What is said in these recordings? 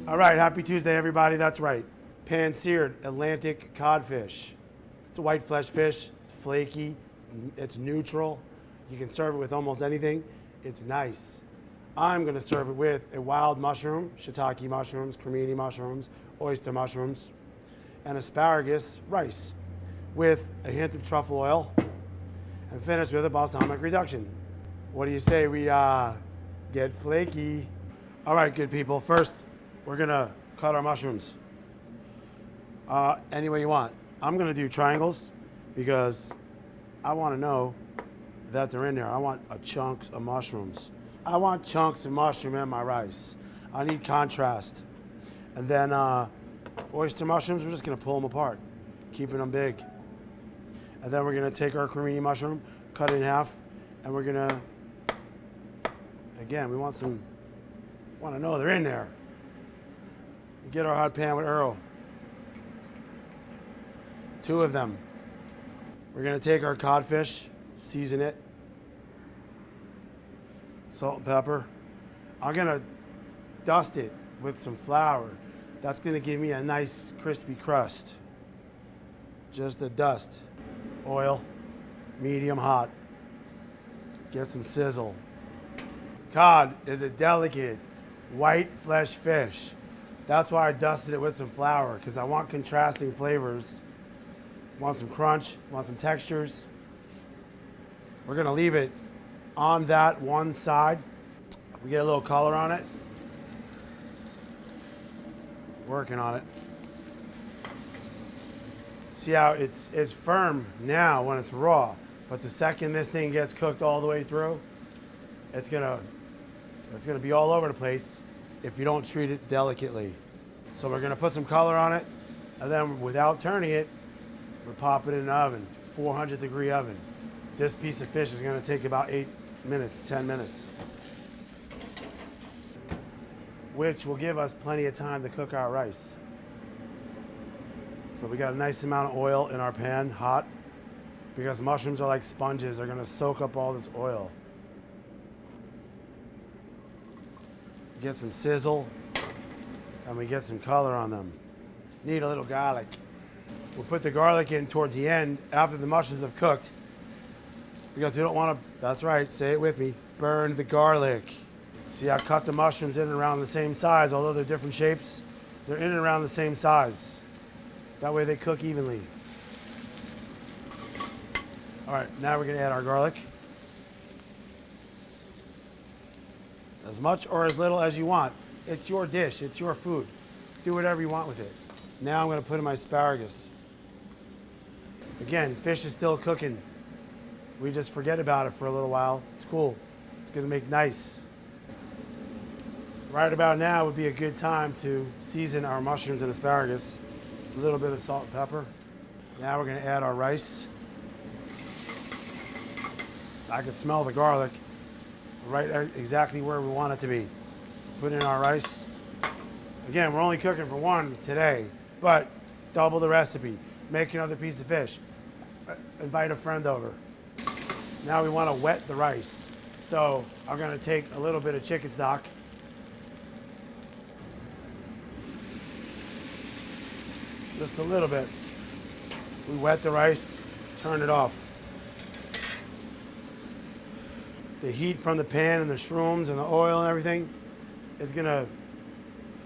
All right, happy Tuesday, everybody. That's right. Pan-seared Atlantic codfish. It's a white flesh fish. It's flaky. It's neutral. You can serve it with almost anything. It's nice. I'm going to serve it with a wild mushroom, shiitake mushrooms, cremini mushrooms, oyster mushrooms, and asparagus rice with a hint of truffle oil and finish with a balsamic reduction. What do you say we get flaky? All right, good people. First, we're going to cut our mushrooms any way you want. I'm going to do triangles because I want to know that they're in there. I want chunks of mushrooms. I want chunks of mushroom in my rice. I need contrast. And then oyster mushrooms, we're just going to pull them apart, keeping them big. And then we're going to take our cremini mushroom, cut it in half, and we're going to, again, we want to know they're in there. We get our hot pan with Earl. 2 of them. We're going to take our codfish, season it, salt and pepper. I'm going to dust it with some flour. That's going to give me a nice crispy crust. Just a dust. Oil, medium hot. Get some sizzle. Cod is a delicate white flesh fish. That's why I dusted it with some flour, because I want contrasting flavors. Want some crunch, want some textures. We're going to leave it on that one side. We get a little color on it. Working on it. See how it's firm now when it's raw, but the second this thing gets cooked all the way through, it's gonna be all over the place if you don't treat it delicately. So we're gonna put some color on it, and then without turning it, we'll pop it in an oven. It's 400-degree oven. This piece of fish is gonna take about 8 minutes, 10 minutes, which will give us plenty of time to cook our rice. So we got a nice amount of oil in our pan, hot, because mushrooms are like sponges. They're gonna soak up all this oil. Get some sizzle, and we get some color on them. Need a little garlic. We'll put the garlic in towards the end after the mushrooms have cooked, because we don't want to, that's right, say it with me, burn the garlic. See, I cut the mushrooms in and around the same size, although they're different shapes, they're in and around the same size. That way they cook evenly. All right, now we're gonna add our garlic. As much or as little as you want. It's your dish, it's your food. Do whatever you want with it. Now I'm gonna put in my asparagus. Again, fish is still cooking. We just forget about it for a little while. It's cool. It's gonna make nice. Right about now would be a good time to season our mushrooms and asparagus. A little bit of salt and pepper. Now we're gonna add our rice. I can smell the garlic right exactly where we want it to be. Put in our rice. Again, we're only cooking for one today, but double the recipe. Make another piece of fish. Invite a friend over. Now we wanna wet the rice. So I'm gonna take a little bit of chicken stock. Just a little bit. We wet the rice, turn it off. The heat from the pan and the shrooms and the oil and everything is gonna,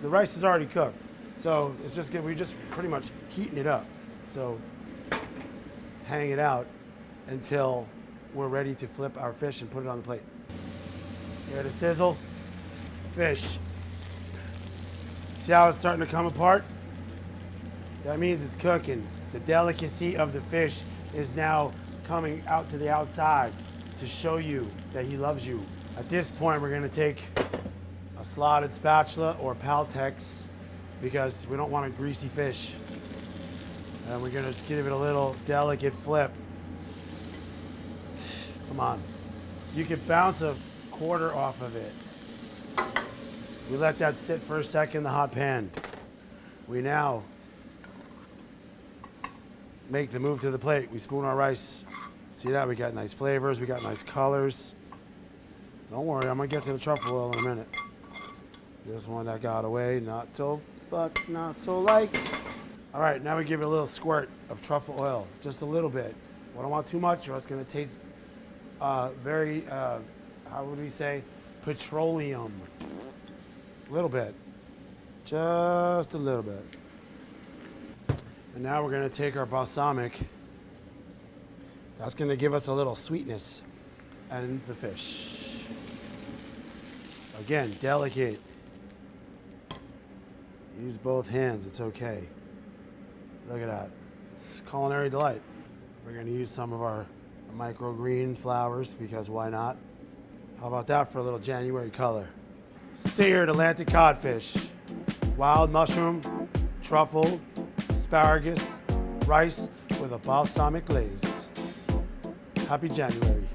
the rice is already cooked. So it's just we're just pretty much heating it up. So hang it out until we're ready to flip our fish and put it on the plate. Hear the sizzle? Fish. See how it's starting to come apart? That means it's cooking. The delicacy of the fish is now coming out to the outside to show you that he loves you. At this point, we're gonna take a slotted spatula or Paltex because we don't want a greasy fish. And we're gonna just give it a little delicate flip. Come on. You could bounce a quarter off of it. We let that sit for a second in the hot pan. We now make the move to the plate. We spoon our rice. See that? We got nice flavors. We got nice colors. Don't worry, I'm gonna get to the truffle oil in a minute. This one that got away, not so, but not so like. All right, now we give it a little squirt of truffle oil, just a little bit. We don't want too much, or it's gonna taste very, how would we say, petroleum. A little bit, just a little bit. And now we're gonna take our balsamic. That's gonna give us a little sweetness. And the fish. Again, delicate. Use both hands, it's okay. Look at that. It's culinary delight. We're gonna use some of our microgreen flowers because why not? How about that for a little January color? Seared Atlantic codfish, wild mushroom, truffle, asparagus, rice with a balsamic glaze. Happy January.